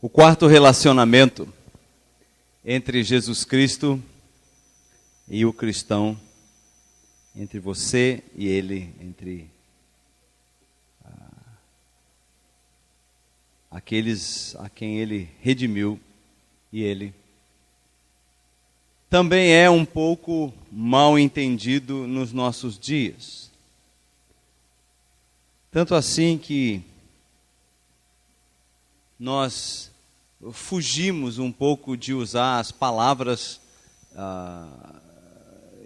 O quarto relacionamento entre Jesus Cristo e o cristão, entre você e ele, entre aqueles a quem ele redimiu e ele, também é um pouco mal entendido nos nossos dias. Tanto assim que nós fugimos um pouco de usar as palavras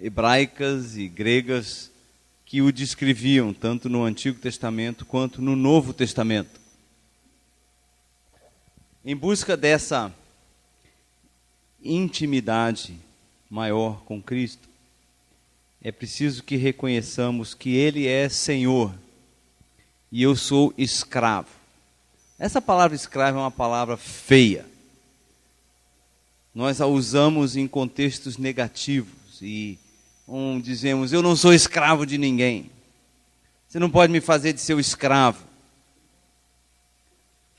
hebraicas e gregas que o descreviam, tanto no Antigo Testamento quanto no Novo Testamento. Em busca dessa intimidade maior com Cristo, é preciso que reconheçamos que Ele é Senhor e eu sou escravo. Essa palavra escravo é uma palavra feia. Nós a usamos em contextos negativos e dizemos, eu não sou escravo de ninguém. Você não pode me fazer de seu escravo.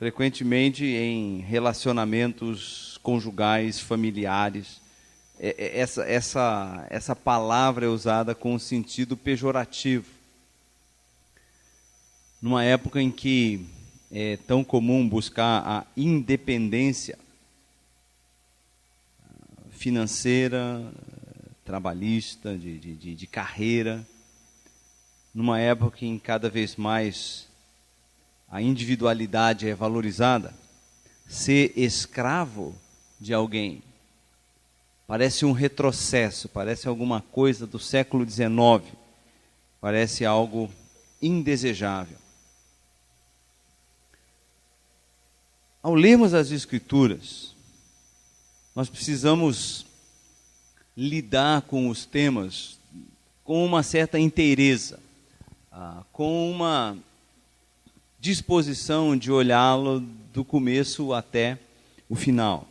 Frequentemente em relacionamentos conjugais, familiares, essa palavra é usada com um sentido pejorativo. Numa época em que é tão comum buscar a independência financeira, trabalhista, de carreira, numa época em que cada vez mais a individualidade é valorizada, ser escravo de alguém parece um retrocesso, parece alguma coisa do século XIX, parece algo indesejável. Ao lermos as Escrituras, nós precisamos lidar com os temas com uma certa inteireza, com uma disposição de olhá-lo do começo até o final.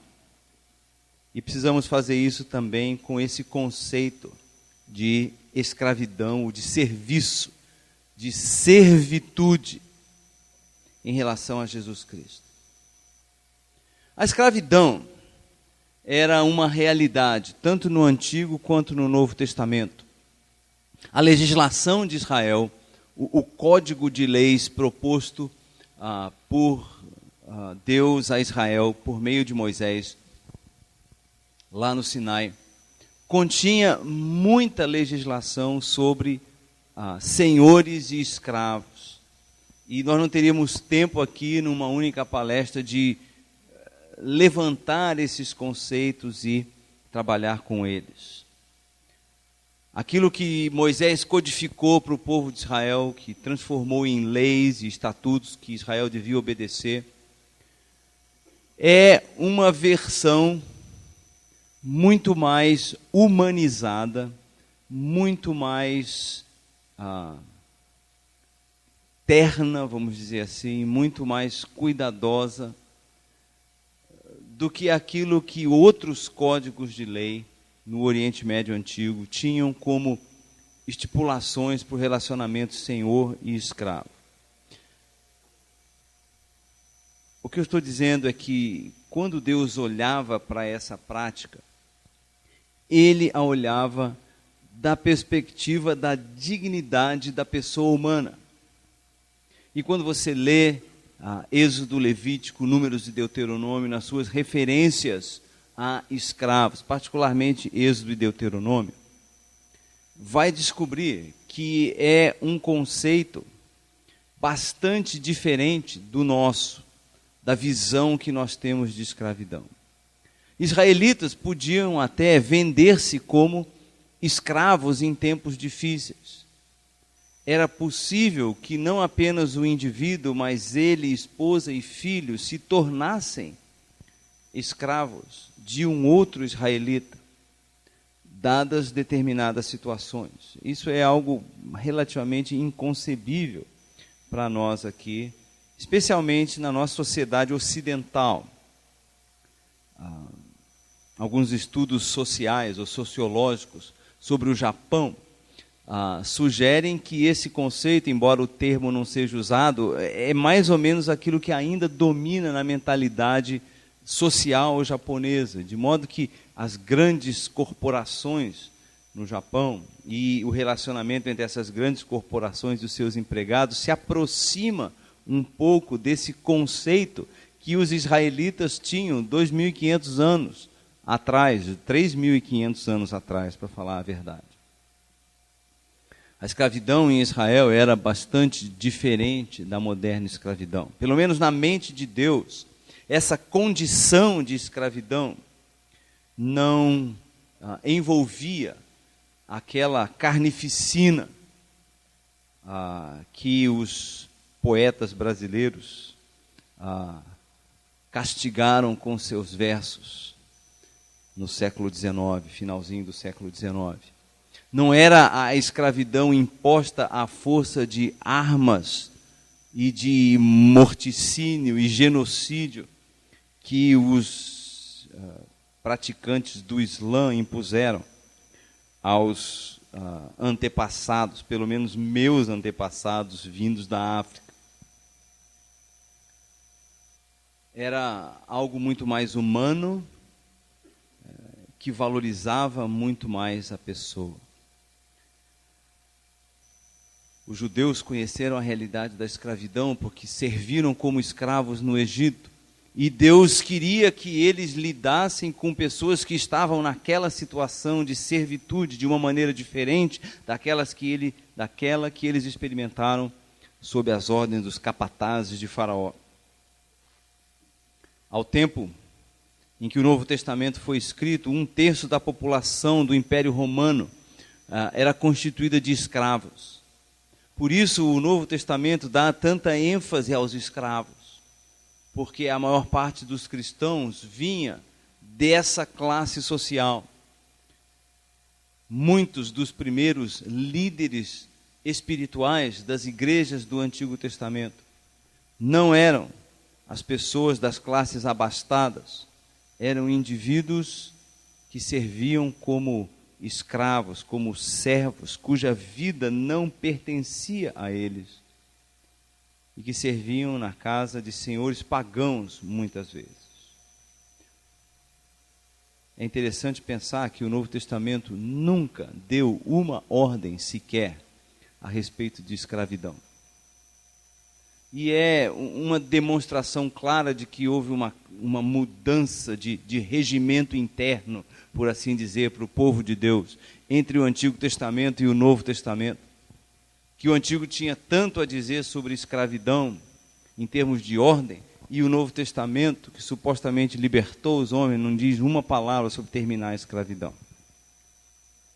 E precisamos fazer isso também com esse conceito de escravidão, de serviço, de servitude em relação a Jesus Cristo. A escravidão era uma realidade, tanto no Antigo quanto no Novo Testamento. A legislação de Israel, o código de leis proposto por Deus a Israel, por meio de Moisés, lá no Sinai, continha muita legislação sobre senhores e escravos. E nós não teríamos tempo aqui, numa única palestra, de levantar esses conceitos e trabalhar com eles. Aquilo que Moisés codificou para o povo de Israel, que transformou em leis e estatutos que Israel devia obedecer, é uma versão muito mais humanizada, muito mais terna, vamos dizer assim, muito mais cuidadosa do que aquilo que outros códigos de lei no Oriente Médio Antigo tinham como estipulações para o relacionamento senhor e escravo. O que eu estou dizendo é que quando Deus olhava para essa prática, Ele a olhava da perspectiva da dignidade da pessoa humana. E quando você lê Êxodo, Levítico, Números e Deuteronômio, nas suas referências a escravos, particularmente Êxodo e Deuteronômio, vai descobrir que é um conceito bastante diferente do nosso, da visão que nós temos de escravidão. Israelitas podiam até vender-se como escravos em tempos difíceis. Era possível que não apenas o indivíduo, mas ele, esposa e filhos se tornassem escravos de um outro israelita, dadas determinadas situações. Isso é algo relativamente inconcebível para nós aqui, especialmente na nossa sociedade ocidental. Alguns estudos sociais ou sociológicos sobre o Japão sugerem que esse conceito, embora o termo não seja usado, é mais ou menos aquilo que ainda domina na mentalidade social japonesa, de modo que as grandes corporações no Japão e o relacionamento entre essas grandes corporações e os seus empregados se aproxima um pouco desse conceito que os israelitas tinham 2.500 anos atrás, 3.500 anos atrás, para falar a verdade. A escravidão em Israel era bastante diferente da moderna escravidão. Pelo menos na mente de Deus, essa condição de escravidão não envolvia aquela carnificina que os poetas brasileiros castigaram com seus versos no século XIX, finalzinho do século XIX. Não era a escravidão imposta à força de armas e de morticínio e genocídio que os praticantes do Islã impuseram aos antepassados, pelo menos meus antepassados vindos da África. Era algo muito mais humano, que valorizava muito mais a pessoa. Os judeus conheceram a realidade da escravidão porque serviram como escravos no Egito. E Deus queria que eles lidassem com pessoas que estavam naquela situação de servitude de uma maneira diferente daquela que eles experimentaram sob as ordens dos capatazes de Faraó. Ao tempo em que o Novo Testamento foi escrito, 1/3 da população do Império Romano era constituída de escravos. Por isso o Novo Testamento dá tanta ênfase aos escravos, porque a maior parte dos cristãos vinha dessa classe social. Muitos dos primeiros líderes espirituais das igrejas do Antigo Testamento não eram as pessoas das classes abastadas, eram indivíduos que serviam como escravos, como servos, cuja vida não pertencia a eles e que serviam na casa de senhores pagãos muitas vezes. É interessante pensar que o Novo Testamento nunca deu uma ordem sequer a respeito de escravidão. E é uma demonstração clara de que houve uma mudança de regimento interno, por assim dizer, para o povo de Deus, entre o Antigo Testamento e o Novo Testamento. Que o Antigo tinha tanto a dizer sobre escravidão, em termos de ordem, e o Novo Testamento, que supostamente libertou os homens, não diz uma palavra sobre terminar a escravidão.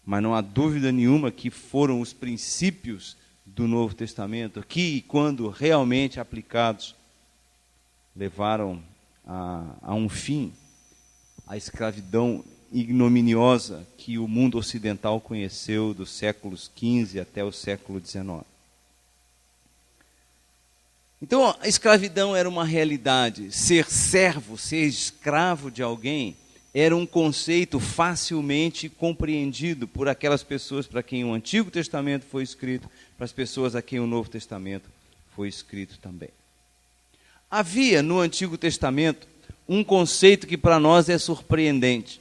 Mas não há dúvida nenhuma que foram os princípios do Novo Testamento, que, quando realmente aplicados, levaram a um fim a escravidão ignominiosa que o mundo ocidental conheceu dos séculos XV até o século XIX. Então, a escravidão era uma realidade. Ser servo, ser escravo de alguém, era um conceito facilmente compreendido por aquelas pessoas para quem o Antigo Testamento foi escrito, para as pessoas a quem o Novo Testamento foi escrito também. Havia no Antigo Testamento um conceito que para nós é surpreendente,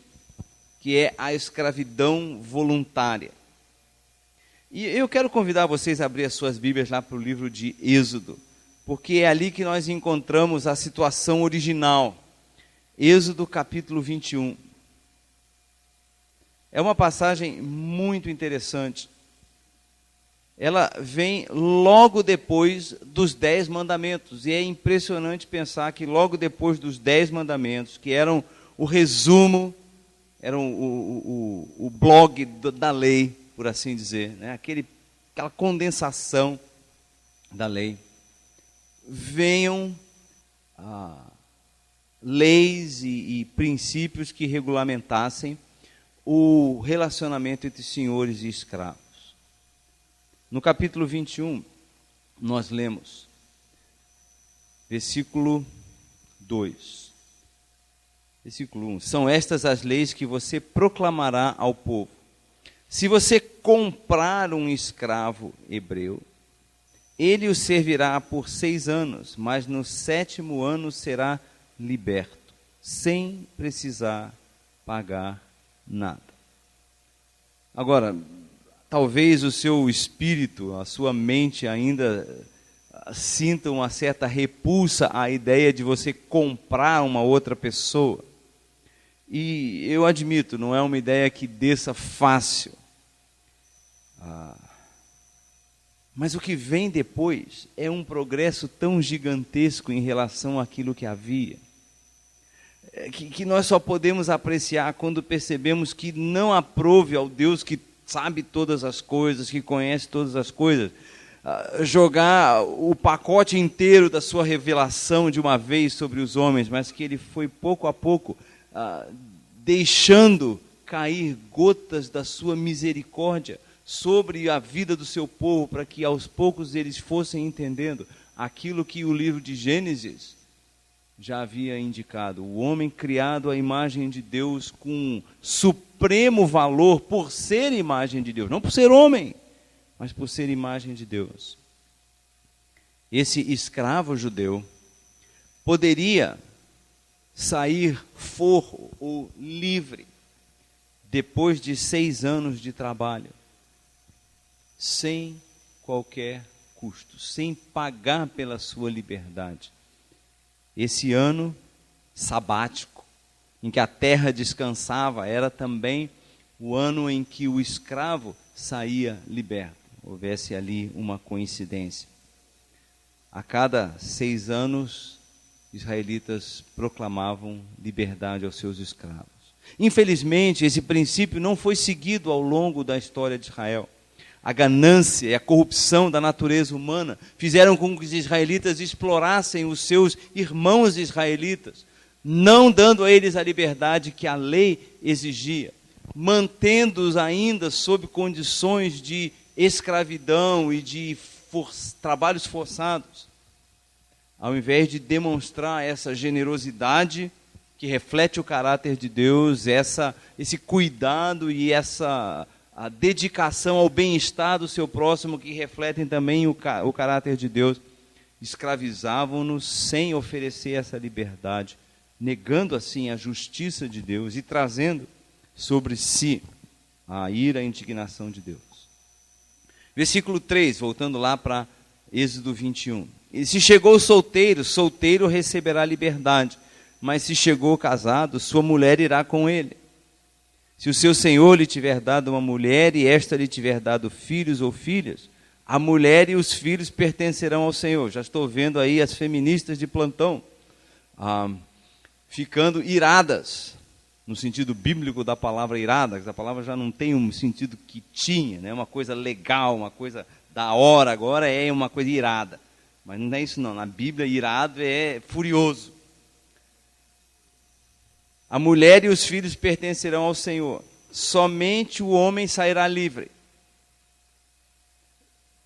que é a escravidão voluntária. E eu quero convidar vocês a abrir as suas Bíblias lá para o livro de Êxodo, porque é ali que nós encontramos a situação original. Êxodo capítulo 21. É uma passagem muito interessante. Ela vem logo depois dos 10 mandamentos. E é impressionante pensar que logo depois dos 10 mandamentos, que eram o resumo, eram o blog da lei, por assim dizer, né? Aquela condensação da lei, venham leis e princípios que regulamentassem o relacionamento entre senhores e escravos. No capítulo 21, nós lemos, versículo 2. Versículo 1. São estas as leis que você proclamará ao povo. Se você comprar um escravo hebreu, ele o servirá por 6 anos, mas no 7º ano será liberto. sem precisar pagar nada. Agora, talvez o seu espírito, a sua mente ainda sinta uma certa repulsa à ideia de você comprar uma outra pessoa. E eu admito, não é uma ideia que desça fácil. Mas o que vem depois é um progresso tão gigantesco em relação àquilo que havia, que nós só podemos apreciar quando percebemos que não aprove ao Deus que sabe todas as coisas, que conhece todas as coisas, jogar o pacote inteiro da sua revelação de uma vez sobre os homens, mas que ele foi pouco a pouco deixando cair gotas da sua misericórdia sobre a vida do seu povo, para que aos poucos eles fossem entendendo aquilo que o livro de Gênesis já havia indicado. O homem criado à imagem de Deus com supremo valor por ser imagem de Deus, não por ser homem, mas por ser imagem de Deus. Esse escravo judeu poderia sair forro ou livre depois de 6 anos de trabalho, sem qualquer custo, sem pagar pela sua liberdade. Esse ano sabático, em que a terra descansava, era também o ano em que o escravo saía liberto. Houvesse ali uma coincidência. A cada 6 anos, israelitas proclamavam liberdade aos seus escravos. Infelizmente, esse princípio não foi seguido ao longo da história de Israel. A ganância e a corrupção da natureza humana fizeram com que os israelitas explorassem os seus irmãos israelitas, não dando a eles a liberdade que a lei exigia, mantendo-os ainda sob condições de escravidão e de trabalhos forçados. Ao invés de demonstrar essa generosidade que reflete o caráter de Deus, esse cuidado e a dedicação ao bem-estar do seu próximo, que refletem também o caráter de Deus, escravizavam-nos sem oferecer essa liberdade, negando assim a justiça de Deus e trazendo sobre si a ira e a indignação de Deus. Versículo 3, voltando lá para Êxodo 21. E se chegou solteiro, solteiro receberá liberdade, mas se chegou casado, sua mulher irá com ele. Se o seu senhor lhe tiver dado uma mulher e esta lhe tiver dado filhos ou filhas, a mulher e os filhos pertencerão ao Senhor. Já estou vendo aí as feministas de plantão ficando iradas, no sentido bíblico da palavra irada, que a palavra já não tem um sentido que tinha, né? Uma coisa legal, uma coisa da hora, agora é uma coisa irada. Mas não é isso não, na Bíblia irado é furioso. A mulher e os filhos pertencerão ao Senhor. Somente o homem sairá livre.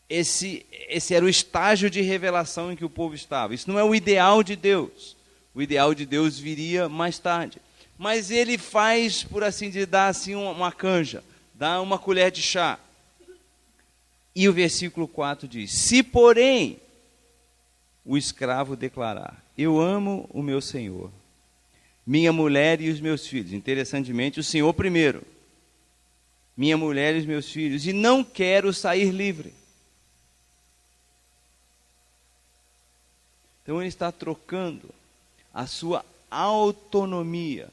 Esse era o estágio de revelação em que o povo estava. Isso não é o ideal de Deus. O ideal de Deus viria mais tarde. Mas ele faz, por assim dizer, dá assim uma canja, dá uma colher de chá. E o versículo 4 diz: se porém o escravo declarar, eu amo o meu senhor, minha mulher e os meus filhos. Interessantemente, o Senhor primeiro. Minha mulher e os meus filhos. E não quero sair livre. Então ele está trocando a sua autonomia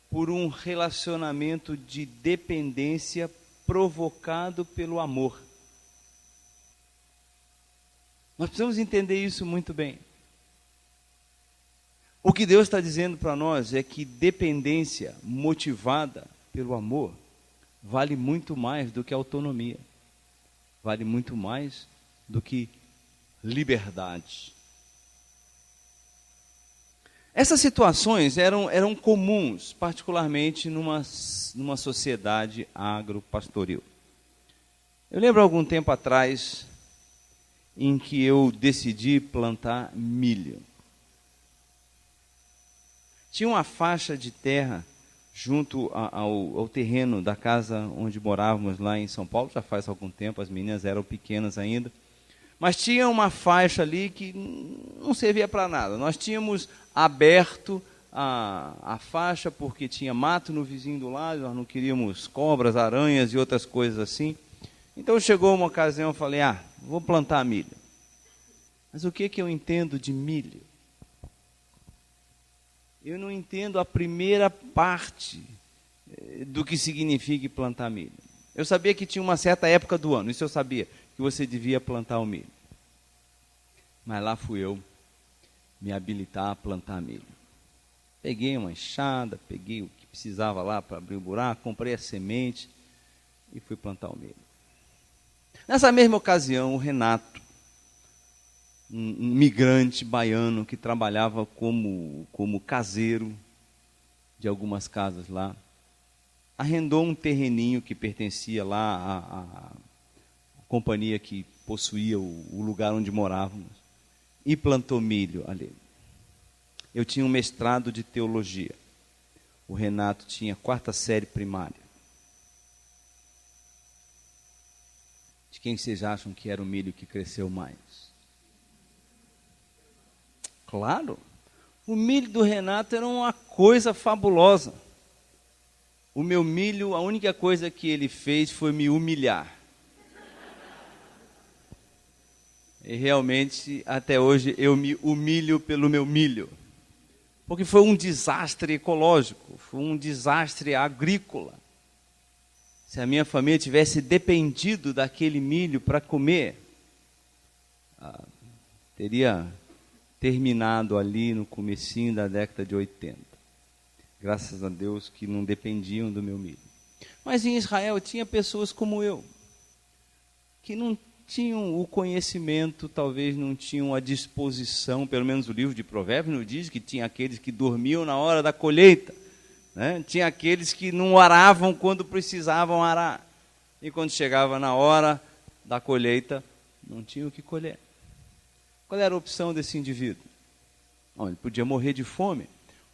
por um relacionamento de dependência provocado pelo amor. Nós precisamos entender isso muito bem. O que Deus está dizendo para nós é que dependência motivada pelo amor vale muito mais do que autonomia. Vale muito mais do que liberdade. Essas situações eram comuns, particularmente numa sociedade agropastoril. Eu lembro algum tempo atrás em que eu decidi plantar milho. Tinha uma faixa de terra junto ao terreno da casa onde morávamos lá em São Paulo, já faz algum tempo, as meninas eram pequenas ainda, mas tinha uma faixa ali que não servia para nada. Nós tínhamos aberto a faixa porque tinha mato no vizinho do lado, nós não queríamos cobras, aranhas e outras coisas assim. Então chegou uma ocasião, eu falei, vou plantar milho. Mas o que eu entendo de milho? Eu não entendo a primeira parte do que significa plantar milho. Eu sabia que tinha uma certa época do ano, isso eu sabia, que você devia plantar o milho. Mas lá fui eu me habilitar a plantar milho. Peguei uma enxada, peguei o que precisava lá para abrir o buraco, comprei a semente e fui plantar o milho. Nessa mesma ocasião, o Renato, um migrante baiano que trabalhava como caseiro de algumas casas lá, arrendou um terreninho que pertencia lá à companhia que possuía o lugar onde morávamos e plantou milho ali. Eu tinha um mestrado de teologia. O Renato tinha 4ª série primária. De quem vocês acham que era o milho que cresceu mais? Claro, o milho do Renato era uma coisa fabulosa. O meu milho, a única coisa que ele fez foi me humilhar. E realmente, até hoje, eu me humilho pelo meu milho. Porque foi um desastre ecológico, foi um desastre agrícola. Se a minha família tivesse dependido daquele milho para comer, teria terminado ali no comecinho da década de 80. Graças a Deus que não dependiam do meu milho. Mas em Israel tinha pessoas como eu, que não tinham o conhecimento, talvez não tinham a disposição, pelo menos o livro de Provérbios nos diz que tinha aqueles que dormiam na hora da colheita, né? Tinha aqueles que não aravam quando precisavam arar, e quando chegava na hora da colheita, não tinham o que colher. Qual era a opção desse indivíduo? Não, ele podia morrer de fome,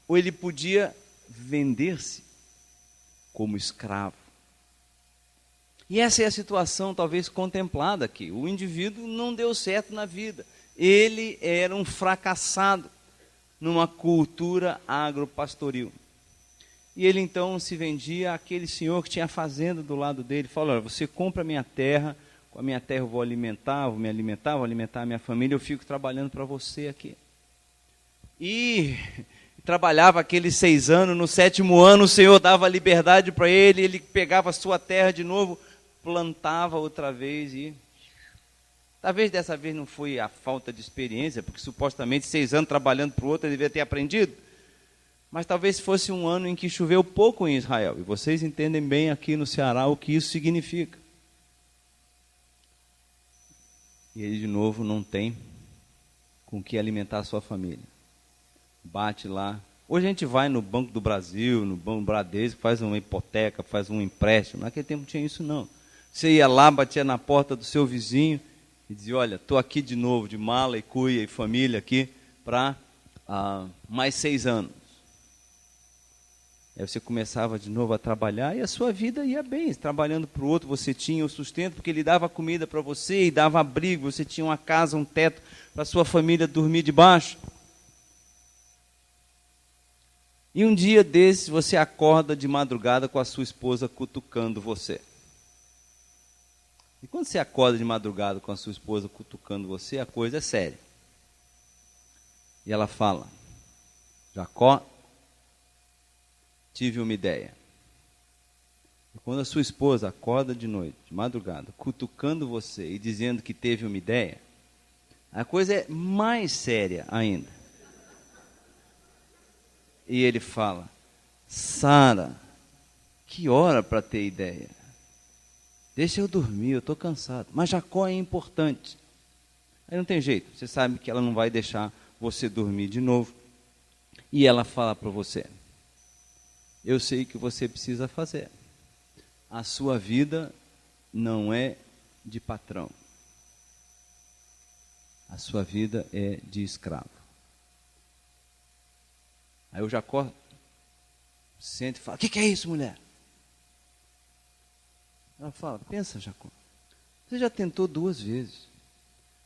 ou ele podia vender-se como escravo. E essa é a situação talvez contemplada aqui. O indivíduo não deu certo na vida. Ele era um fracassado numa cultura agropastoril. E ele então se vendia àquele senhor que tinha a fazenda do lado dele. Falou, olha, você compra a minha terra, com a minha terra eu vou me alimentar, vou alimentar a minha família, eu fico trabalhando para você aqui. E trabalhava aqueles 6 anos, no 7º ano o Senhor dava liberdade para ele, ele pegava a sua terra de novo, plantava outra vez e... Talvez dessa vez não foi a falta de experiência, porque supostamente 6 anos trabalhando para o outro ele devia ter aprendido. Mas talvez fosse um ano em que choveu pouco em Israel. E vocês entendem bem aqui no Ceará o que isso significa. E ele de novo não tem com que alimentar a sua família. Bate lá. Hoje a gente vai no Banco do Brasil, no Banco Bradesco, faz uma hipoteca, faz um empréstimo. Naquele tempo não tinha isso não. Você ia lá, batia na porta do seu vizinho e dizia, olha, estou aqui de novo, de mala e cuia e família aqui, para mais 6 anos. Aí você começava de novo a trabalhar e a sua vida ia bem. Trabalhando para o outro, você tinha o sustento, porque ele dava comida para você e dava abrigo, você tinha uma casa, um teto para a sua família dormir debaixo. E um dia desses você acorda de madrugada com a sua esposa cutucando você. E quando você acorda de madrugada com a sua esposa cutucando você, a coisa é séria. E ela fala, Jacó, tive uma ideia. E quando a sua esposa acorda de noite, de madrugada, cutucando você e dizendo que teve uma ideia, a coisa é mais séria ainda. E ele fala, Sara, que hora para ter ideia? Deixa eu dormir, eu estou cansado. Mas Jacó é importante. Aí não tem jeito, você sabe que ela não vai deixar você dormir de novo. E ela fala para você, eu sei o que você precisa fazer. A sua vida não é de patrão. A sua vida é de escravo. Aí o Jacó sente e fala, o que é isso, mulher? Ela fala, pensa, Jacó, você já tentou 2 vezes.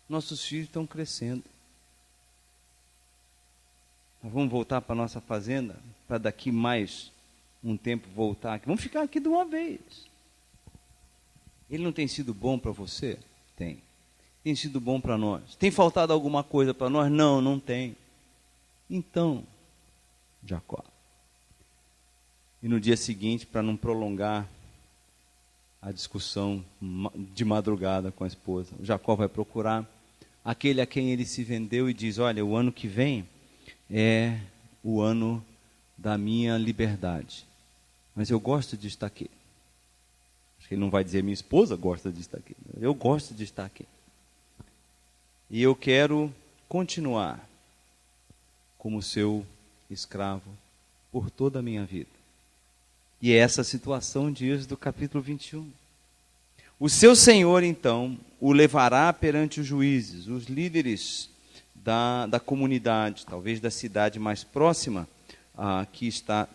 Nossos filhos estão crescendo. Vamos voltar para a nossa fazenda, para daqui mais um tempo voltar aqui. Vamos ficar aqui de uma vez. Ele não tem sido bom para você? Tem. Tem sido bom para nós. Tem faltado alguma coisa para nós? Não, não tem. Então, Jacó. E no dia seguinte, para não prolongar a discussão de madrugada com a esposa, Jacó vai procurar aquele a quem ele se vendeu e diz: olha, o ano que vem é o ano da minha liberdade, mas eu gosto de estar aqui. Acho que ele não vai dizer minha esposa gosta de estar aqui. Eu gosto de estar aqui. E eu quero continuar como seu escravo por toda a minha vida. E é essa situação diante do capítulo 21. O seu senhor, então, o levará perante os juízes, os líderes da comunidade, talvez da cidade mais próxima que está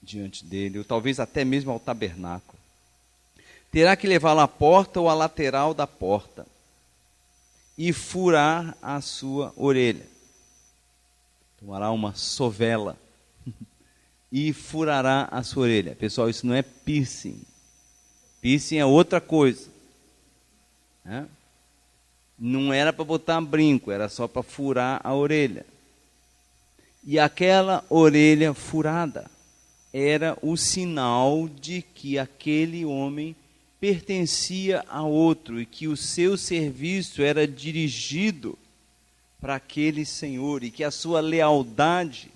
diante dele, ou talvez até mesmo ao tabernáculo. Terá que levá-lo à porta ou à lateral da porta e furar a sua orelha. Tomará uma sovela e furará a sua orelha. Pessoal, isso não é piercing. Piercing é outra coisa. Né? Não era para botar brinco, era só para furar a orelha. E aquela orelha furada era o sinal de que aquele homem pertencia a outro e que o seu serviço era dirigido para aquele senhor e que a sua lealdade,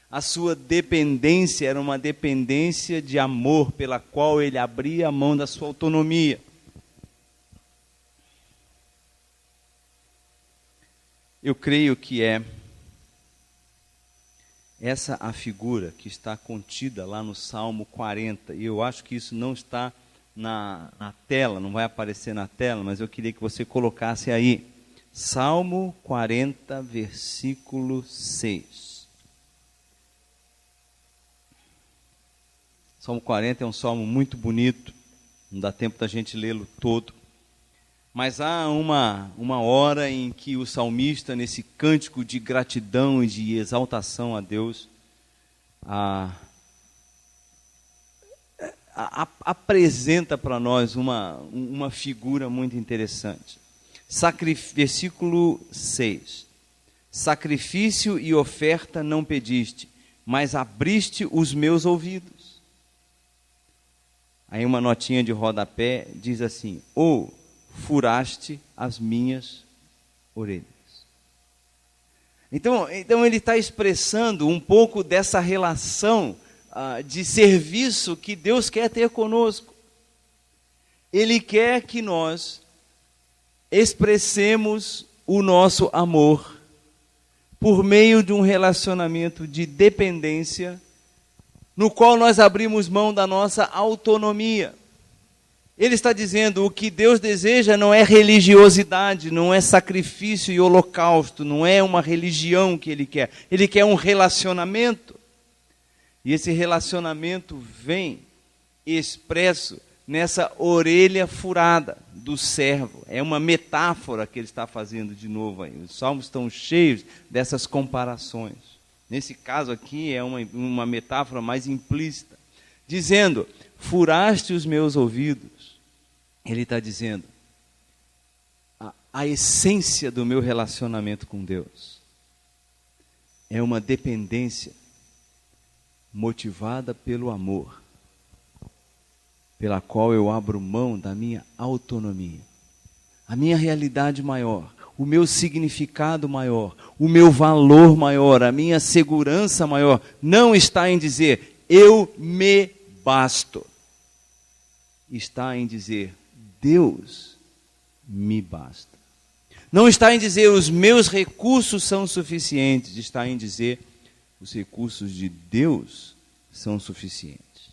a sua dependência era uma dependência de amor pela qual ele abria a mão da sua autonomia. Eu creio que é essa a figura que está contida lá no Salmo 40, e eu acho que isso não está na tela, não vai aparecer na tela, mas eu queria que você colocasse aí. Salmo 40, versículo 6. Salmo 40 é um salmo muito bonito, não dá tempo da gente lê-lo todo. Mas há uma hora em que o salmista, nesse cântico de gratidão e de exaltação a Deus, apresenta para nós uma figura muito interessante. Versículo 6. Sacrifício e oferta não pediste, mas abriste os meus ouvidos. Aí uma notinha de rodapé diz assim: ou furaste as minhas orelhas. Então ele está expressando um pouco dessa relação de serviço que Deus quer ter conosco. Ele quer que nós expressemos o nosso amor por meio de um relacionamento de dependência, no qual nós abrimos mão da nossa autonomia. Ele está dizendo: o que Deus deseja não é religiosidade, não é sacrifício e holocausto, não é uma religião que Ele quer um relacionamento. E esse relacionamento vem expresso nessa orelha furada do servo. É uma metáfora que ele está fazendo de novo aí. Os salmos estão cheios dessas comparações. Nesse caso aqui é uma metáfora mais implícita, dizendo: furaste os meus ouvidos. Ele está dizendo, a essência do meu relacionamento com Deus é uma dependência motivada pelo amor, pela qual eu abro mão da minha autonomia. A minha realidade maior, o meu significado maior, o meu valor maior, a minha segurança maior, não está em dizer, eu me basto. Está em dizer, Deus me basta. Não está em dizer, os meus recursos são suficientes. Está em dizer, os recursos de Deus são suficientes.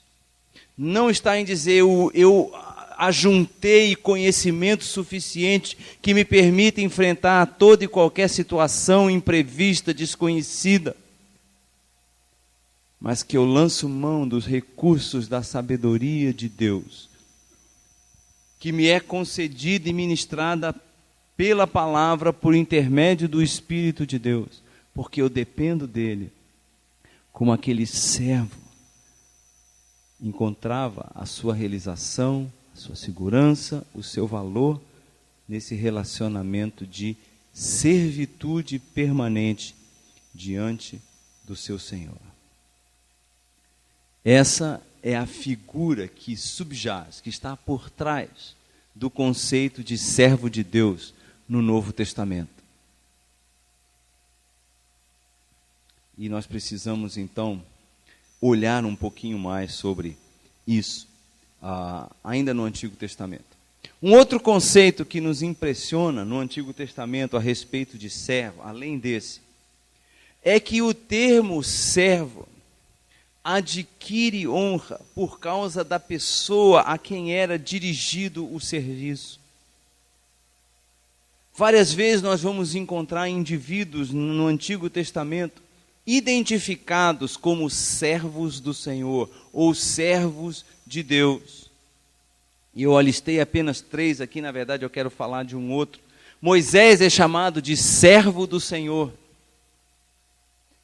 Não está em dizer, eu ajuntei conhecimento suficiente que me permita enfrentar toda e qualquer situação imprevista, desconhecida, mas que eu lanço mão dos recursos da sabedoria de Deus, que me é concedida e ministrada pela palavra por intermédio do Espírito de Deus, porque eu dependo dele, como aquele servo encontrava a sua realização, a sua segurança, o seu valor nesse relacionamento de servitude permanente diante do seu Senhor. Essa é a figura que subjaz, que está por trás do conceito de servo de Deus no Novo Testamento. E nós precisamos, então, olhar um pouquinho mais sobre isso, ainda no Antigo Testamento. Um outro conceito que nos impressiona no Antigo Testamento a respeito de servo, além desse, é que o termo servo adquire honra por causa da pessoa a quem era dirigido o serviço. Várias vezes nós vamos encontrar indivíduos no Antigo Testamento identificados como servos do Senhor ou servos de Deus. E eu alistei apenas 3 aqui, na verdade eu quero falar de um outro. Moisés é chamado de servo do Senhor.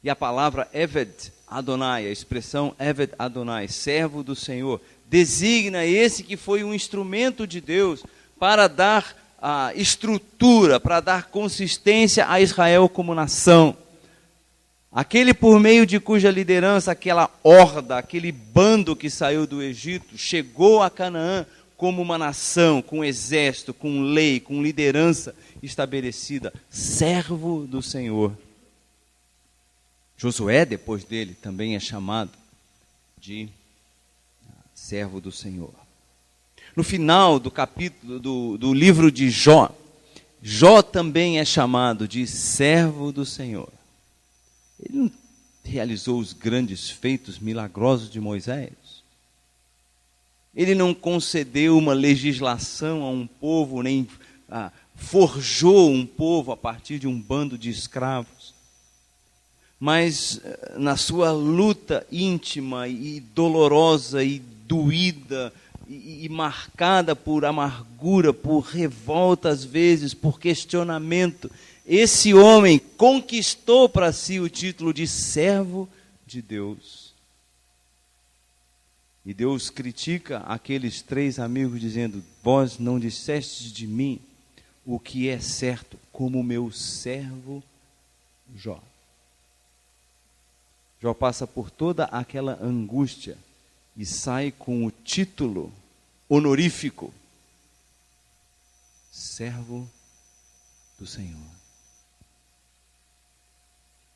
E a palavra Eved Adonai, a expressão Eved Adonai, servo do Senhor, designa esse que foi um instrumento de Deus para dar estrutura, para dar consistência a Israel como nação. Aquele por meio de cuja liderança aquela horda, aquele bando que saiu do Egito, chegou a Canaã como uma nação, com exército, com lei, com liderança estabelecida, servo do Senhor. Josué, depois dele, também é chamado de servo do Senhor. No final do capítulo do livro de Jó, Jó também é chamado de servo do Senhor. Ele não realizou os grandes feitos milagrosos de Moisés. Ele não concedeu uma legislação a um povo, nem forjou um povo a partir de um bando de escravos. Mas na sua luta íntima e dolorosa e doída e marcada por amargura, por revolta às vezes, por questionamento, esse homem conquistou para si o título de servo de Deus. E Deus critica aqueles 3 amigos dizendo: vós não dissestes de mim o que é certo, como meu servo Jó. Jó passa por toda aquela angústia e sai com o título honorífico: servo do Senhor.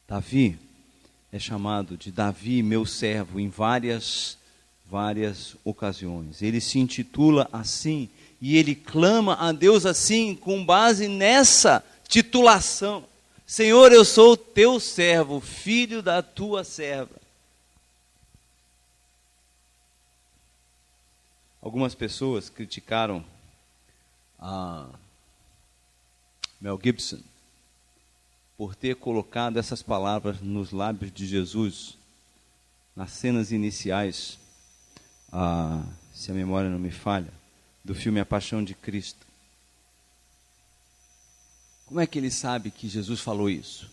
Davi é chamado de Davi, meu servo, em várias ocasiões. Ele se intitula assim e ele clama a Deus assim, com base nessa titulação: Senhor, eu sou teu servo, filho da tua serva. Algumas pessoas criticaram a Mel Gibson por ter colocado essas palavras nos lábios de Jesus nas cenas iniciais, se a memória não me falha, do filme A Paixão de Cristo. Como é que ele sabe que Jesus falou isso?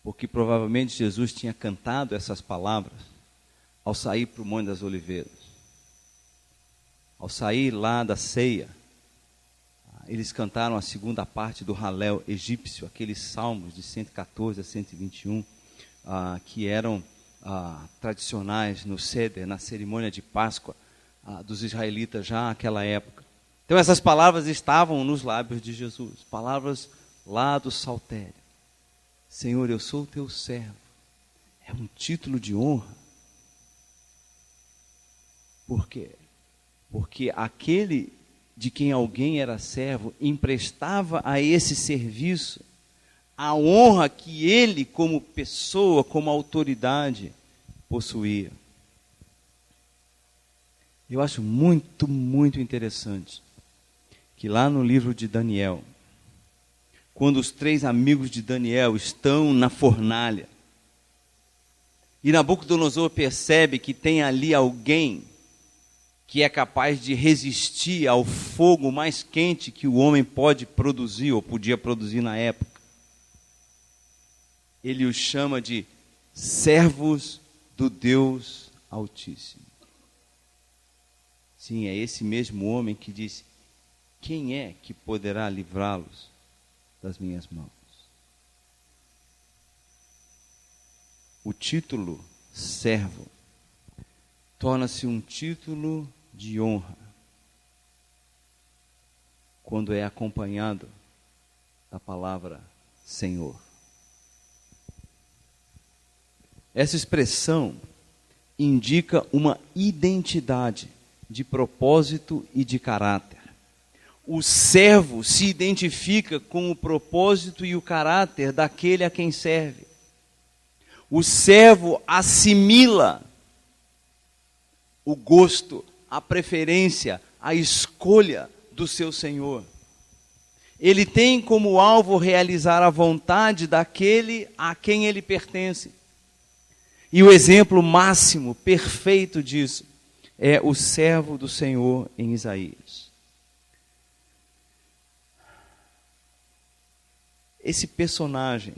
Porque provavelmente Jesus tinha cantado essas palavras ao sair para o Monte das Oliveiras. Ao sair lá da ceia, eles cantaram a segunda parte do Halel egípcio, aqueles salmos de 114 a 121, que eram tradicionais no Seder, na cerimônia de Páscoa dos israelitas já naquela época. Então essas palavras estavam nos lábios de Jesus, palavras lá do saltério. Senhor, eu sou o teu servo. É um título de honra. Por quê? Porque aquele de quem alguém era servo emprestava a esse serviço a honra que ele, como pessoa, como autoridade, possuía. Eu acho muito, muito interessante que lá no livro de Daniel, quando os 3 amigos de Daniel estão na fornalha, e Nabucodonosor percebe que tem ali alguém que é capaz de resistir ao fogo mais quente que o homem pode produzir, ou podia produzir na época. Ele os chama de servos do Deus Altíssimo. Sim, é esse mesmo homem que disse: quem é que poderá livrá-los das minhas mãos? O título servo torna-se um título de honra quando é acompanhado da palavra Senhor. Essa expressão indica uma identidade de propósito e de caráter. O servo se identifica com o propósito e o caráter daquele a quem serve. O servo assimila o gosto, a preferência, a escolha do seu senhor. Ele tem como alvo realizar a vontade daquele a quem ele pertence. E o exemplo máximo, perfeito disso, é o servo do Senhor em Isaías. Esse personagem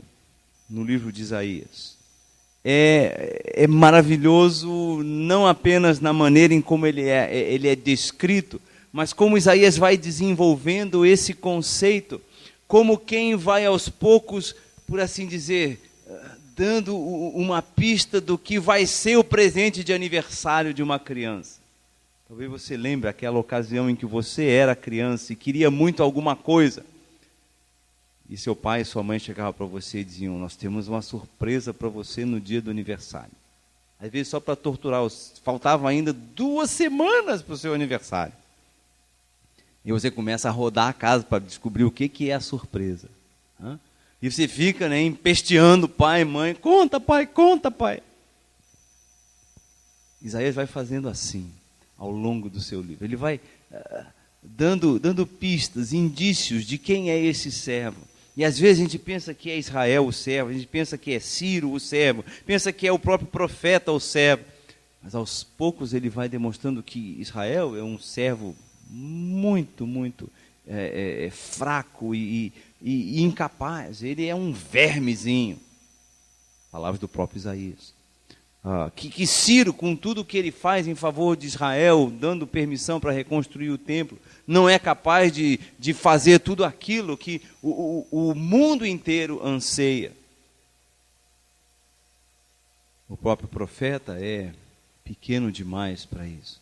no livro de Isaías é maravilhoso, não apenas na maneira em como ele é descrito, mas como Isaías vai desenvolvendo esse conceito, como quem vai aos poucos, por assim dizer, dando uma pista do que vai ser o presente de aniversário de uma criança. Talvez você lembre aquela ocasião em que você era criança e queria muito alguma coisa. E seu pai e sua mãe chegavam para você e diziam: nós temos uma surpresa para você no dia do aniversário. Às vezes só para torturar, faltavam ainda 2 semanas para o seu aniversário. E você começa a rodar a casa para descobrir o que é a surpresa. E você fica, empesteando pai e mãe: conta pai, conta pai. Isaías vai fazendo assim ao longo do seu livro. Ele vai dando pistas, indícios de quem é esse servo. E às vezes a gente pensa que é Israel o servo, a gente pensa que é Ciro o servo, pensa que é o próprio profeta o servo. Mas aos poucos ele vai demonstrando que Israel é um servo muito, muito fraco e incapaz. Ele é um vermezinho. Palavras do próprio Isaías. Que Ciro, com tudo que ele faz em favor de Israel, dando permissão para reconstruir o templo, não é capaz de fazer tudo aquilo que o mundo inteiro anseia. O próprio profeta é pequeno demais para isso.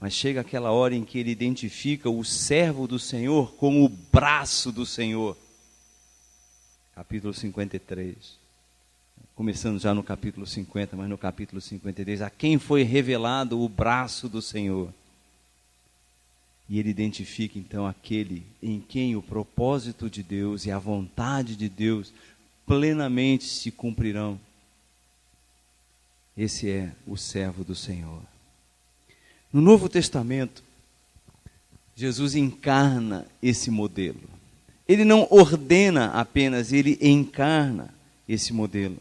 Mas chega aquela hora em que ele identifica o servo do Senhor como o braço do Senhor. Capítulo 53. Começando já no capítulo 50, mas no capítulo 53, a quem foi revelado o braço do Senhor. E ele identifica então aquele em quem o propósito de Deus e a vontade de Deus plenamente se cumprirão. Esse é o servo do Senhor. No Novo Testamento, Jesus encarna esse modelo. Ele não ordena apenas, ele encarna esse modelo.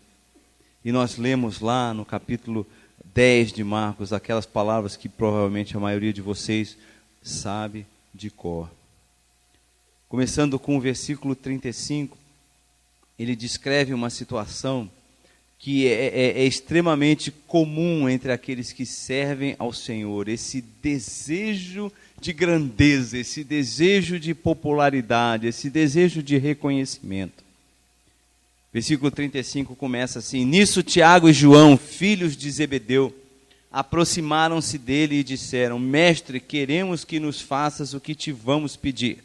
E nós lemos lá no capítulo 10 de Marcos, aquelas palavras que provavelmente a maioria de vocês sabe de cor. Começando com o versículo 35, ele descreve uma situação que é extremamente comum entre aqueles que servem ao Senhor, esse desejo de grandeza, esse desejo de popularidade, esse desejo de reconhecimento. Versículo 35 começa assim: nisso Tiago e João, filhos de Zebedeu, aproximaram-se dele e disseram: mestre, queremos que nos faças o que te vamos pedir.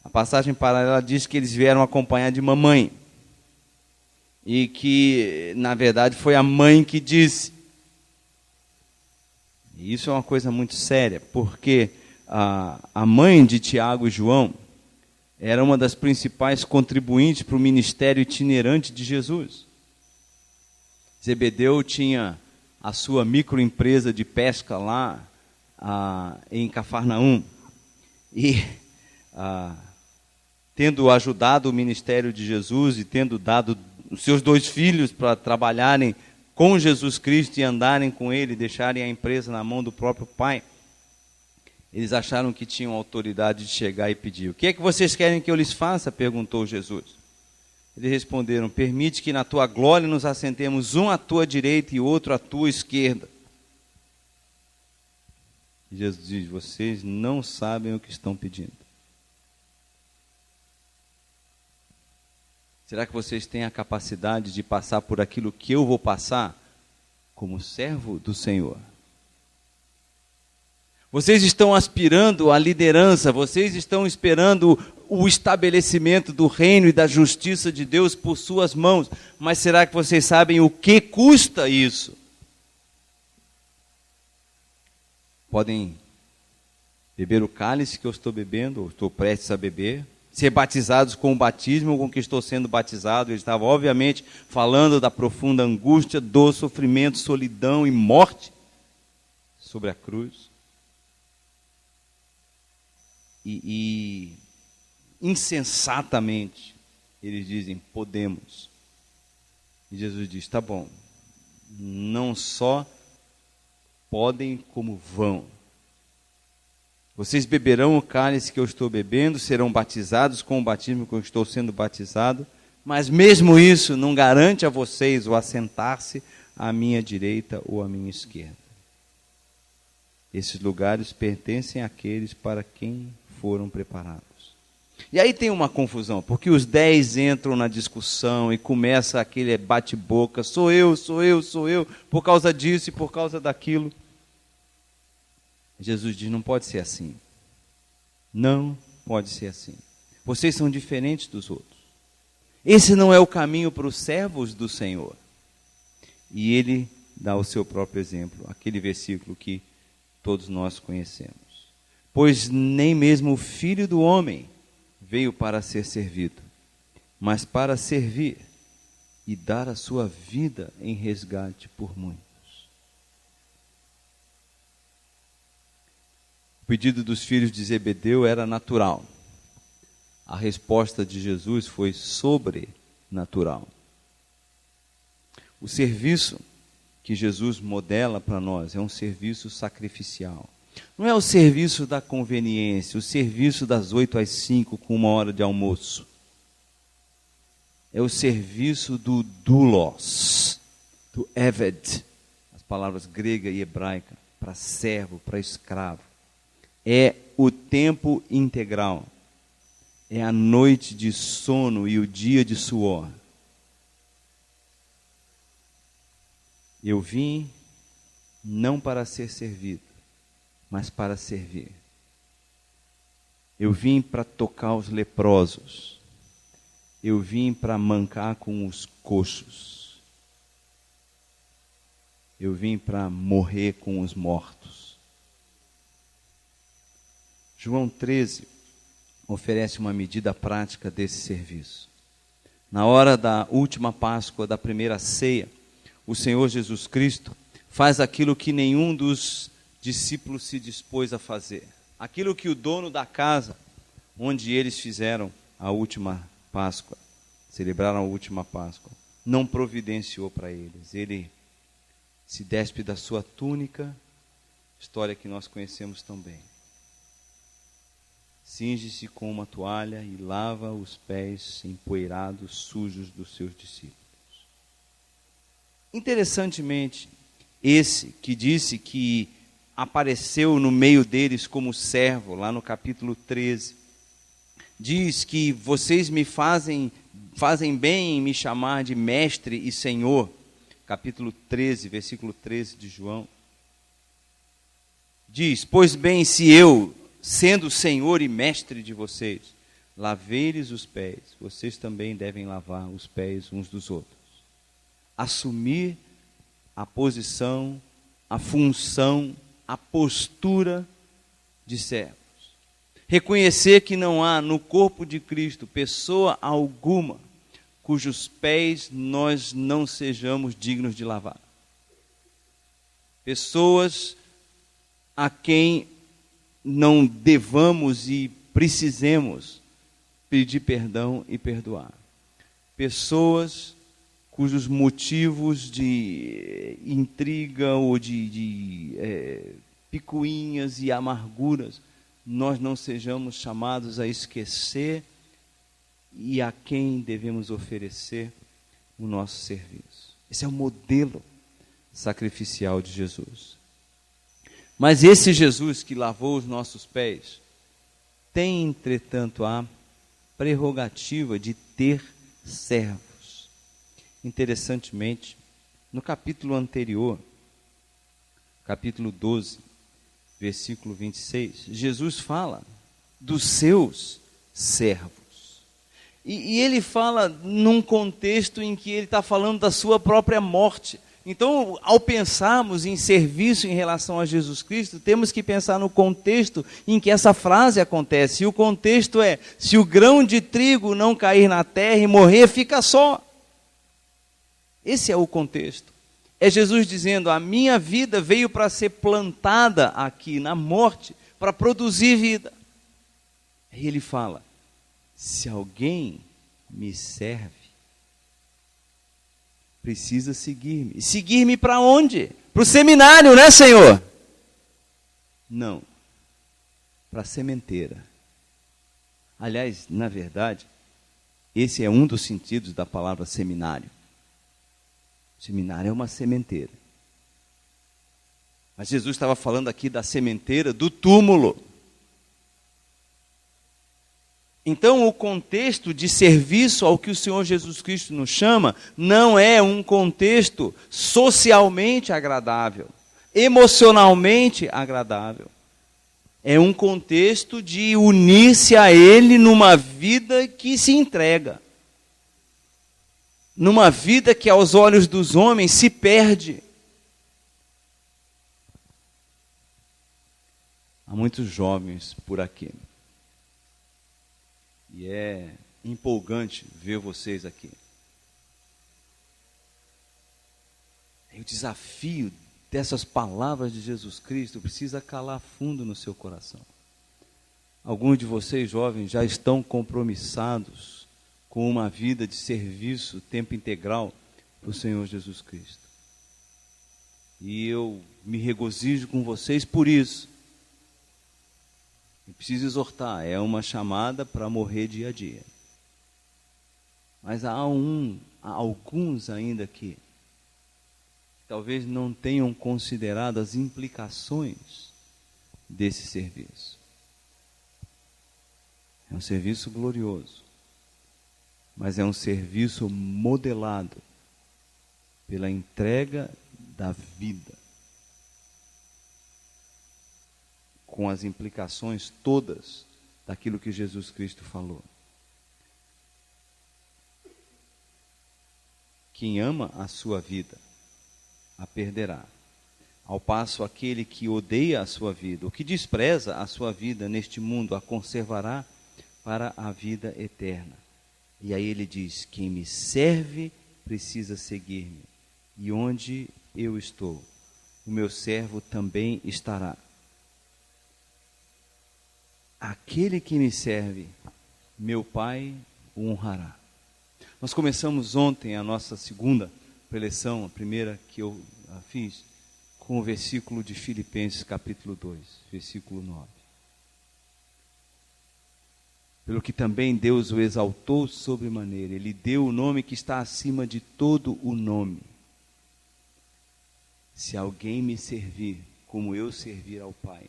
A passagem paralela diz que eles vieram acompanhar de mamãe. E que, na verdade, foi a mãe que disse. E isso é uma coisa muito séria, porque a mãe de Tiago e João era uma das principais contribuintes para o ministério itinerante de Jesus. Zebedeu tinha a sua microempresa de pesca lá em Cafarnaum. E tendo ajudado o ministério de Jesus e tendo dado os seus 2 filhos para trabalharem com Jesus Cristo e andarem com Ele, deixarem a empresa na mão do próprio Pai, eles acharam que tinham autoridade de chegar e pedir. O que é que vocês querem que eu lhes faça? Perguntou Jesus. Eles responderam: permite que na tua glória nos assentemos um à tua direita e outro à tua esquerda. E Jesus diz: vocês não sabem o que estão pedindo. Será que vocês têm a capacidade de passar por aquilo que eu vou passar como servo do Senhor? Vocês estão aspirando à liderança, vocês estão esperando o estabelecimento do reino e da justiça de Deus por suas mãos, mas será que vocês sabem o que custa isso? Podem beber o cálice que eu estou bebendo, ou estou prestes a beber, ser batizados com o batismo com que estou sendo batizado. Ele estava obviamente falando da profunda angústia, dor, sofrimento, solidão e morte sobre a cruz. E insensatamente eles dizem: podemos. E Jesus diz: tá bom, não só podem como vão. Vocês beberão o cálice que eu estou bebendo, serão batizados com o batismo com que eu estou sendo batizado, mas mesmo isso não garante a vocês o assentar-se à minha direita ou à minha esquerda. Esses lugares pertencem àqueles para quem foram preparados. E aí tem uma confusão, porque os 10 entram na discussão e começa aquele bate-boca: sou eu, por causa disso e por causa daquilo. Jesus diz: não pode ser assim. Não pode ser assim. Vocês são diferentes dos outros. Esse não é o caminho para os servos do Senhor. E ele dá o seu próprio exemplo, aquele versículo que todos nós conhecemos. Pois nem mesmo o Filho do Homem veio para ser servido, mas para servir e dar a sua vida em resgate por muitos. O pedido dos filhos de Zebedeu era natural. A resposta de Jesus foi sobrenatural. O serviço que Jesus modela para nós é um serviço sacrificial. Não é o serviço da conveniência, o serviço das 8 às 5 com 1 hora de almoço. É o serviço do doulos, do eved, as palavras grega e hebraica, para servo, para escravo. É o tempo integral. É a noite de sono e o dia de suor. Eu vim não para ser servido, mas para servir. Eu vim para tocar os leprosos. Eu vim para mancar com os coxos. Eu vim para morrer com os mortos. João 13 oferece uma medida prática desse serviço. Na hora da última Páscoa, da primeira ceia, o Senhor Jesus Cristo faz aquilo que nenhum dos discípulos se dispôs a fazer. Aquilo que o dono da casa, onde eles fizeram a última Páscoa, celebraram a última Páscoa, não providenciou para eles. Ele se despe da sua túnica, história que nós conhecemos tão bem. Cinge-se com uma toalha e lava os pés empoeirados, sujos dos seus discípulos. Interessantemente, esse que disse que apareceu no meio deles como servo, lá no capítulo 13, diz que vocês me fazem bem em me chamar de mestre e senhor, capítulo 13, versículo 13 de João. Diz: pois bem, se eu, sendo senhor e mestre de vocês, lavei-lhes os pés, vocês também devem lavar os pés uns dos outros. Assumir a posição, a função, a postura de servos. Reconhecer que não há no corpo de Cristo pessoa alguma cujos pés nós não sejamos dignos de lavar. Pessoas a quem não devamos e precisemos pedir perdão e perdoar. Pessoas cujos motivos de intriga ou de picuinhas e amarguras nós não sejamos chamados a esquecer e a quem devemos oferecer o nosso serviço. Esse é o modelo sacrificial de Jesus. Mas esse Jesus que lavou os nossos pés tem, entretanto, a prerrogativa de ter servos. Interessantemente, no capítulo anterior, capítulo 12, versículo 26, Jesus fala dos seus servos. E ele fala num contexto em que ele está falando da sua própria morte. Então, ao pensarmos em serviço em relação a Jesus Cristo, temos que pensar no contexto em que essa frase acontece. E o contexto é: se o grão de trigo não cair na terra e morrer, fica só. Esse é o contexto. É Jesus dizendo: a minha vida veio para ser plantada aqui na morte, para produzir vida. Aí ele fala: se alguém me serve, precisa seguir-me. Seguir-me para onde? Para o seminário, né, Senhor? Não. Para a sementeira. Aliás, na verdade, esse é um dos sentidos da palavra seminário. Seminário é uma sementeira. Mas Jesus estava falando aqui da sementeira do túmulo. Então, o contexto de serviço ao que o Senhor Jesus Cristo nos chama não é um contexto socialmente agradável, emocionalmente agradável. É um contexto de unir-se a Ele numa vida que se entrega. Numa vida que aos olhos dos homens se perde. Há muitos jovens por aqui. E é empolgante ver vocês aqui. E o desafio dessas palavras de Jesus Cristo precisa calar fundo no seu coração. Alguns de vocês, jovens, já estão compromissados com uma vida de serviço, tempo integral, para o Senhor Jesus Cristo. E eu me regozijo com vocês por isso. Eu preciso exortar, é uma chamada para morrer dia a dia. Mas há alguns ainda que talvez não tenham considerado as implicações desse serviço. É um serviço glorioso, mas é um serviço modelado pela entrega da vida, com as implicações todas daquilo que Jesus Cristo falou. Quem ama a sua vida, a perderá. Ao passo, aquele que odeia a sua vida, ou que despreza a sua vida neste mundo, a conservará para a vida eterna. E aí ele diz: quem me serve precisa seguir-me, e onde eu estou, o meu servo também estará. Aquele que me serve, meu Pai o honrará. Nós começamos ontem a nossa segunda preleção, a primeira que eu fiz, com o versículo de Filipenses capítulo 2, versículo 9. Pelo que também Deus o exaltou sobremaneira, Ele deu o nome que está acima de todo o nome. Se alguém me servir como eu servir ao Pai,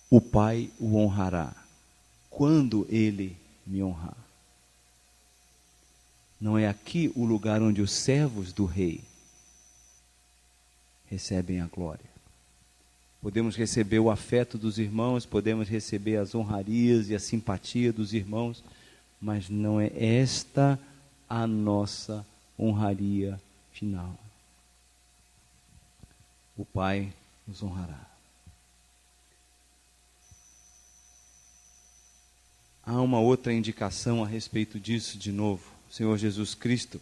o Pai o honrará, quando Ele me honrar. Não é aqui o lugar onde os servos do rei recebem a glória. Podemos receber o afeto dos irmãos, podemos receber as honrarias e a simpatia dos irmãos, mas não é esta a nossa honraria final. O Pai nos honrará. Há uma outra indicação a respeito disso de novo. O Senhor Jesus Cristo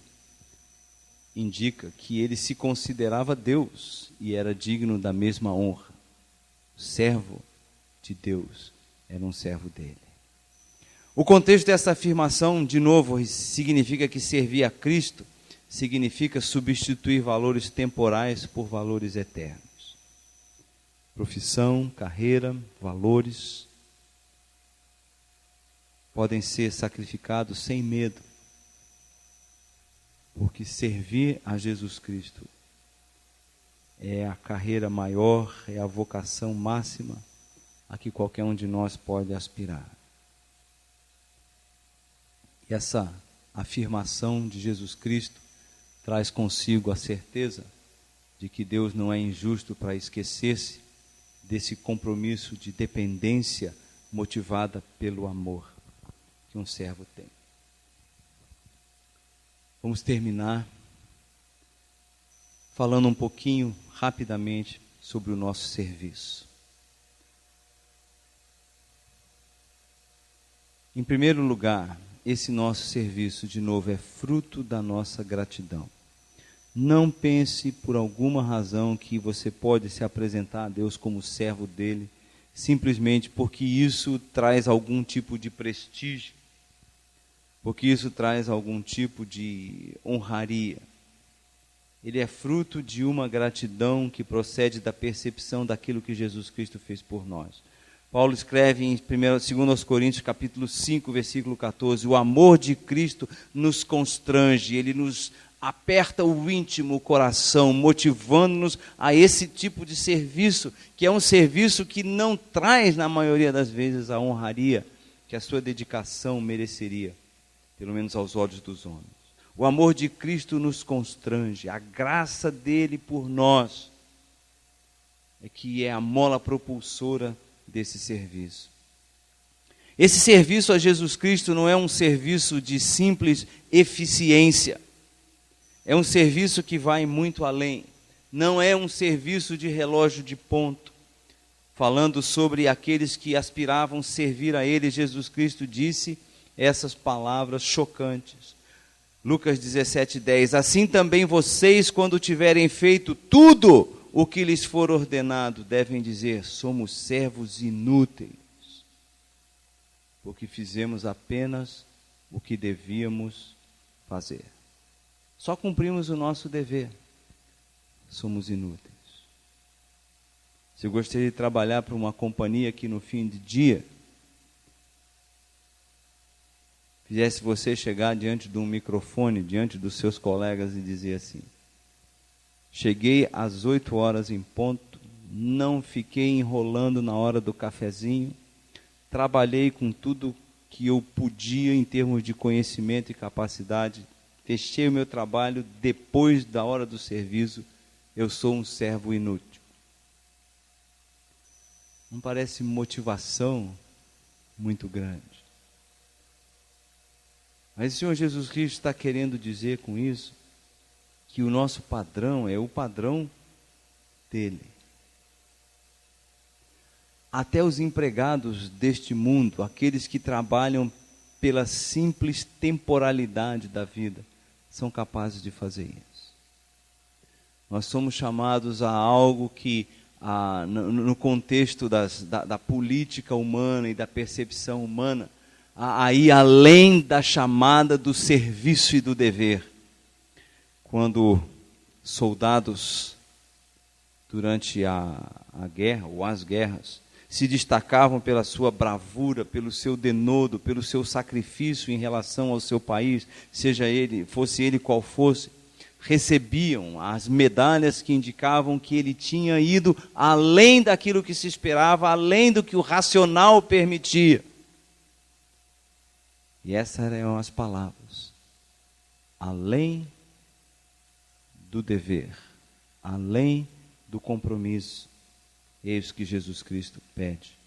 indica que ele se considerava Deus e era digno da mesma honra. O servo de Deus era um servo dele. O contexto dessa afirmação, de novo, significa que servir a Cristo significa substituir valores temporais por valores eternos. Profissão, carreira, valores podem ser sacrificados sem medo, porque servir a Jesus Cristo é a carreira maior, é a vocação máxima a que qualquer um de nós pode aspirar. E essa afirmação de Jesus Cristo traz consigo a certeza de que Deus não é injusto para esquecer-se desse compromisso de dependência motivada pelo amor que um servo tem. Vamos terminar falando um pouquinho rapidamente sobre o nosso serviço. Em primeiro lugar, esse nosso serviço, de novo, é fruto da nossa gratidão. Não pense por alguma razão que você pode se apresentar a Deus como servo dele, simplesmente porque isso traz algum tipo de prestígio, porque isso traz algum tipo de honraria. Ele é fruto de uma gratidão que procede da percepção daquilo que Jesus Cristo fez por nós. Paulo escreve em 2 Coríntios capítulo 5, versículo 14, o amor de Cristo nos constrange, ele nos aperta o íntimo, o coração, motivando-nos a esse tipo de serviço, que é um serviço que não traz, na maioria das vezes, a honraria que a sua dedicação mereceria, pelo menos aos olhos dos homens. O amor de Cristo nos constrange, a graça dele por nós é que é a mola propulsora desse serviço. Esse serviço a Jesus Cristo não é um serviço de simples eficiência, é um serviço que vai muito além, não é um serviço de relógio de ponto. Falando sobre aqueles que aspiravam servir a ele, Jesus Cristo disse essas palavras chocantes. Lucas 17:10, assim também vocês, quando tiverem feito tudo o que lhes for ordenado, devem dizer, somos servos inúteis, porque fizemos apenas o que devíamos fazer. Só cumprimos o nosso dever, somos inúteis. Se eu gostaria de trabalhar para uma companhia que no fim de dia fizesse você chegar diante de um microfone, diante dos seus colegas e dizer assim, cheguei às 8 horas em ponto, não fiquei enrolando na hora do cafezinho, trabalhei com tudo que eu podia em termos de conhecimento e capacidade, fechei o meu trabalho depois da hora do serviço, eu sou um servo inútil. Não parece motivação muito grande? Mas o Senhor Jesus Cristo está querendo dizer com isso que o nosso padrão é o padrão dele. Até os empregados deste mundo, aqueles que trabalham pela simples temporalidade da vida, são capazes de fazer isso. Nós somos chamados a algo que, no contexto da política humana e da percepção humana, a ir além da chamada do serviço e do dever. Quando soldados, durante a guerra ou as guerras, se destacavam pela sua bravura, pelo seu denodo, pelo seu sacrifício em relação ao seu país, fosse ele qual fosse, recebiam as medalhas que indicavam que ele tinha ido além daquilo que se esperava, além do que o racional permitia. E essas eram as palavras, além do dever, além do compromisso, eis que Jesus Cristo pede.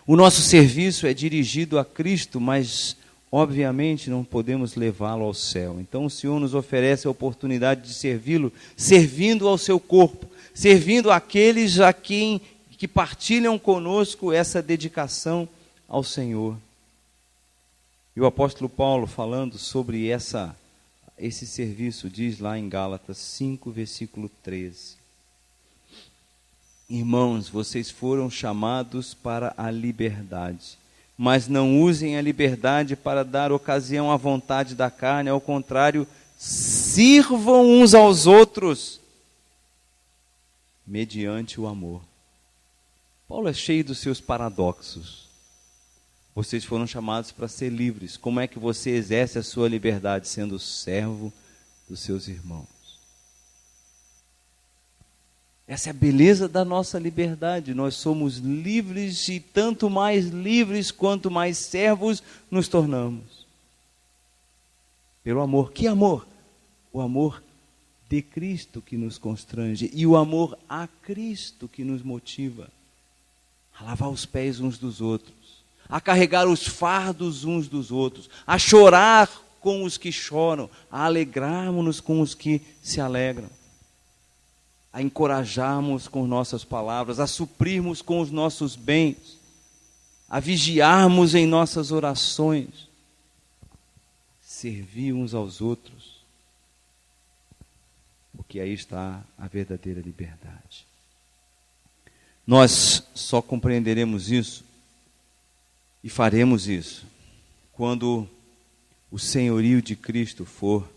O nosso serviço é dirigido a Cristo, mas obviamente não podemos levá-lo ao céu. Então o Senhor nos oferece a oportunidade de servi-lo, servindo ao seu corpo, servindo àqueles a quem que partilham conosco essa dedicação ao Senhor. E o apóstolo Paulo, falando sobre esse serviço, diz lá em Gálatas 5, versículo 13. Irmãos, vocês foram chamados para a liberdade, mas não usem a liberdade para dar ocasião à vontade da carne, ao contrário, sirvam uns aos outros mediante o amor. Paulo é cheio dos seus paradoxos. Vocês foram chamados para ser livres. Como é que você exerce a sua liberdade? Sendo servo dos seus irmãos. Essa é a beleza da nossa liberdade. Nós somos livres e tanto mais livres quanto mais servos nos tornamos. Pelo amor. Que amor? O amor de Cristo que nos constrange e o amor a Cristo que nos motiva a lavar os pés uns dos outros, a carregar os fardos uns dos outros, a chorar com os que choram, a alegrarmos-nos com os que se alegram, a encorajarmos com nossas palavras, a suprirmos com os nossos bens, a vigiarmos em nossas orações, servir uns aos outros, porque aí está a verdadeira liberdade. Nós só compreenderemos isso e faremos isso quando o senhorio de Cristo for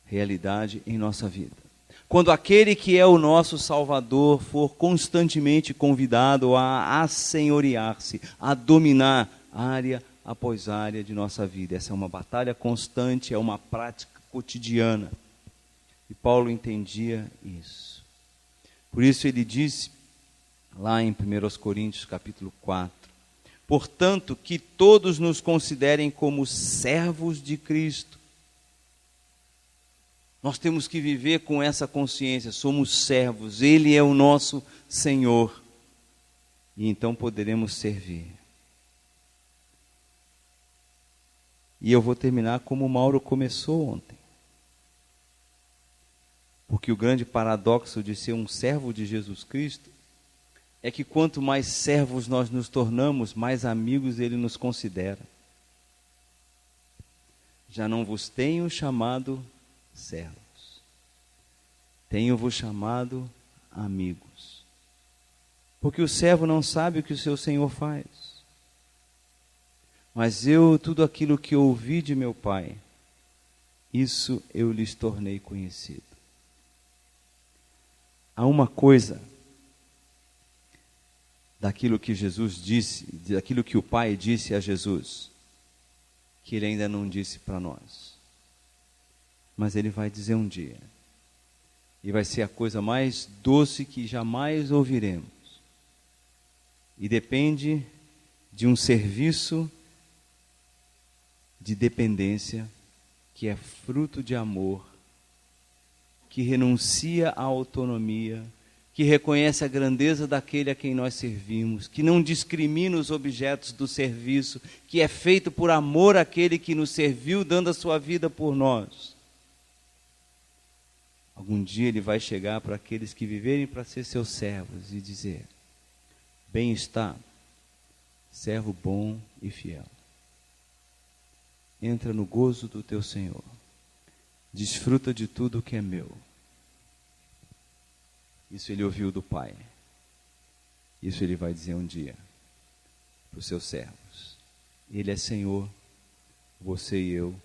realidade em nossa vida. Quando aquele que é o nosso Salvador for constantemente convidado a assenhorear-se, a dominar área após área de nossa vida. Essa é uma batalha constante, é uma prática cotidiana. E Paulo entendia isso. Por isso ele disse, lá em 1 Coríntios capítulo 4, portanto, que todos nos considerem como servos de Cristo. Nós temos que viver com essa consciência, somos servos, Ele é o nosso Senhor. E então poderemos servir. E eu vou terminar como o Mauro começou ontem. Porque o grande paradoxo de ser um servo de Jesus Cristo é que quanto mais servos nós nos tornamos, mais amigos Ele nos considera. Já não vos tenho chamado servos, tenho-vos chamado amigos. Porque o servo não sabe o que o seu Senhor faz. Mas eu, tudo aquilo que ouvi de meu Pai, isso eu lhes tornei conhecido. Há uma coisa daquilo que Jesus disse, daquilo que o Pai disse a Jesus, que Ele ainda não disse para nós. Mas Ele vai dizer um dia. E vai ser a coisa mais doce que jamais ouviremos. E depende de um serviço de dependência que é fruto de amor, que renuncia à autonomia, que reconhece a grandeza daquele a quem nós servimos, que não discrimina os objetos do serviço, que é feito por amor àquele que nos serviu, dando a sua vida por nós. Algum dia Ele vai chegar para aqueles que viverem para ser seus servos e dizer: bem está, servo bom e fiel. Entra no gozo do teu Senhor. Desfruta de tudo que é meu. Isso Ele ouviu do Pai. Isso Ele vai dizer um dia para os seus servos. Ele é Senhor, você e eu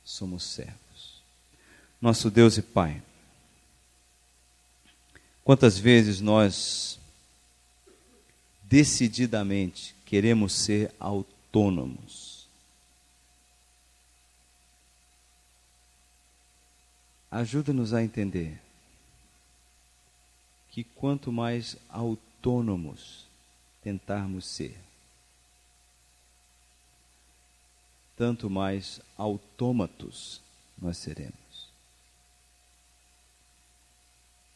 somos servos. Nosso Deus e Pai, quantas vezes nós decididamente queremos ser autônomos. Ajuda-nos a entender que quanto mais autônomos tentarmos ser, tanto mais autômatos nós seremos.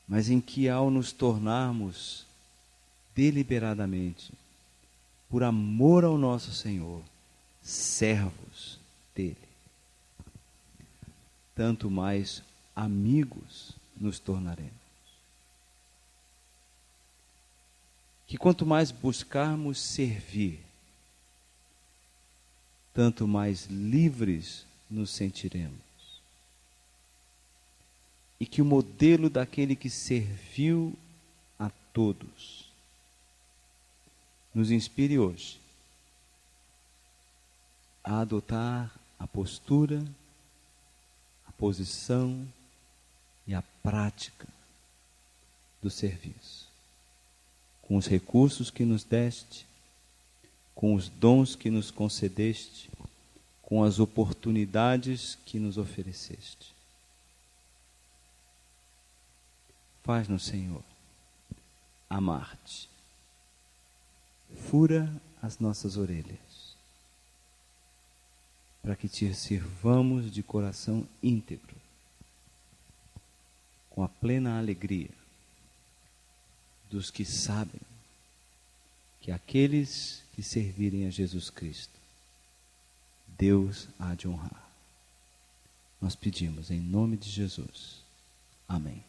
Mas em que ao nos tornarmos deliberadamente, por amor ao nosso Senhor, servos dele, tanto mais amigos nos tornaremos. Que quanto mais buscarmos servir, tanto mais livres nos sentiremos. E que o modelo daquele que serviu a todos nos inspire hoje a adotar a postura, a posição e a prática do serviço, com os recursos que nos deste, com os dons que nos concedeste, com as oportunidades que nos ofereceste. Faz-nos, Senhor, amar-te. Fura as nossas orelhas, para que te sirvamos de coração íntegro, com a plena alegria dos que sabem que aqueles que servirem a Jesus Cristo, Deus há de honrar. Nós pedimos em nome de Jesus. Amém.